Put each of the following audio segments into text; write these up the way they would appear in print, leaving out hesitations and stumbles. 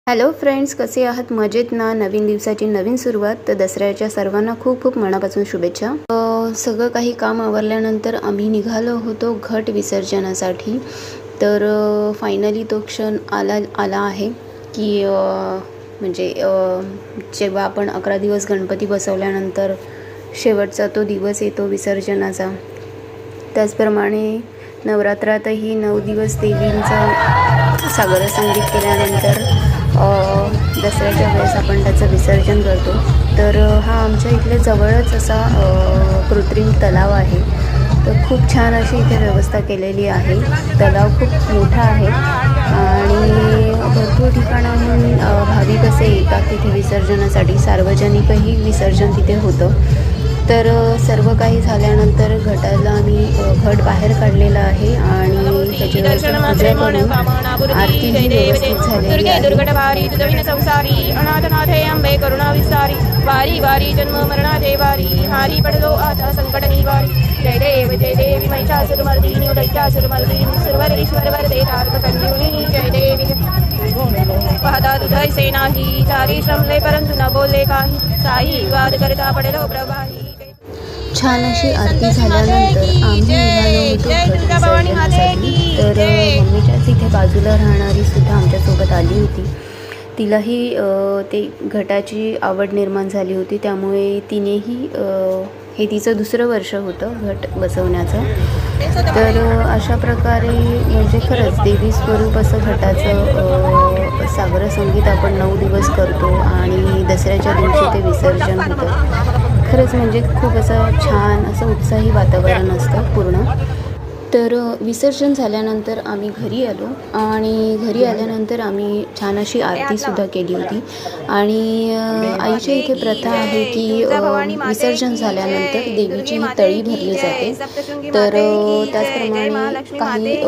Hello friends, कसे आहात? मजेत ना? नवीन दिवसाची नवीन सुरुवात. तर दसऱ्याच्या सर्वांना खूप खूप मनापासून शुभेच्छा. सगळं काही काम आवरल्यानंतर आम्ही निघालो होतो घट विसर्जनासाठी. तर फायनली तो क्षण आला आहे की म्हणजे जेव्हा आपण 11 दिवस गणपती बसवल्यानंतर शेवटचा तो दिवस येतो विसर्जनाचा. त्याचप्रमाणे नवरात्रातही 9 दिवस देवींचं सागर संगीत केल्यानंतर दसऱ्याच्या वेळेस आपण त्याचं विसर्जन करतो. तर हा आमच्या इथल्या जवळच असा कृत्रिम तलाव आहे. तर खूप छान अशी इथे व्यवस्था केलेली आहे. तलाव खूप मोठा आहे आणि भरपूर ठिकाणाहून भाविक असे येतात तिथे विसर्जनासाठी. सार्वजनिकही विसर्जन तिथे होतं. तर सर्व काही झाल्यानंतर घटाला आम्ही घट बाहेर काढलेला आहे आणि त्याची पूजा करून आरती ही व्यवस्थित झालेली आहे. अनाथनाथे अंबे करुणा विस्तारी वारी वारी जन्म मरणाचे वारी हारी पडलो आता संकट निवारी जय देवी महिषासुरमर्दिनी दैत्यासुरमर्दिनी सर्वरेश्वर वरदे तारक संजीवनी जय देवी. पाहता तुझा सेना ही चारी श्रमले परंतु न बोलले काही साई वाद करता पडलो प्रवाही. छान अशी आरती झाल्यानंतर आम्ही निघालो होतो घट विसर्जनासाठी. तर मम्मीच्याच इथे बाजूला राहणारी सुद्धा आमच्यासोबत आली होती. तिलाही ते घटाची आवड निर्माण झाली होती, त्यामुळे तिनेही हे तिचं दुसरं वर्ष होतं घट बसवण्याचं. तर अशा प्रकारे म्हणजे खरंच देवी स्वरूप असं घटाचं सागर संगीत आपण 9 दिवस करतो आणि दसऱ्याच्या दिवशी ते विसर्जन होतं. खरंच म्हणजे खूप असं छान असं उत्साही वातावरण असतं पूर्ण. तर विसर्जन झाल्यानंतर आम्ही घरी आलो आणि घरी आल्यानंतर आम्ही छान अशी आरतीसुद्धा केली होती. आणि आईच्या इथे प्रथा आहे की विसर्जन झाल्यानंतर देवीची तळी भरली जाते. तर त्याचप्रमाणे काही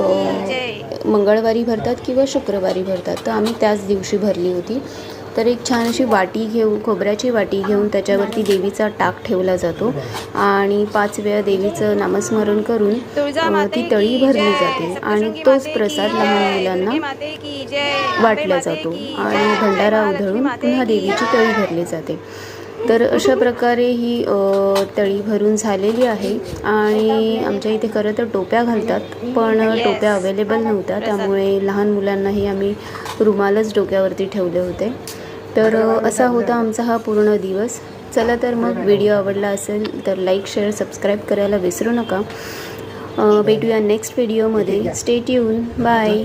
मंगळवारी भरतात किंवा शुक्रवारी भरतात. तर आम्ही त्याच दिवशी भरली होती. तर एक छान अशी वाटी घेऊन, खोबऱ्याची वाटी घेऊन त्याच्यावरती देवीचा टाक ठेवला जातो आणि 5 वेळा देवीचं नामस्मरण करून ती तळी भरली जाते आणि तोच प्रसाद लहान मुलांना वाटला जातो आणि भंडारा उधळून पुन्हा देवीची तळी भरली जाते. तर अशा प्रकारे ही तळी भरून झालेली आहे. आणि आमच्या इथे खरं तर टोप्या घालतात, पण टोप्या अवेलेबल नव्हत्या, त्यामुळे लहान मुलांनाही आम्ही रुमालच डोक्यावरती ठेवले होते. तर असा होता आमचा हा पूर्ण दिवस. चला तर मग व्हिडिओ आवडला असेल तर लाईक, शेअर, सबस्क्राईब करायला विसरू नका. भेटूया नेक्स्ट व्हिडिओमध्ये. Stay tune. बाय.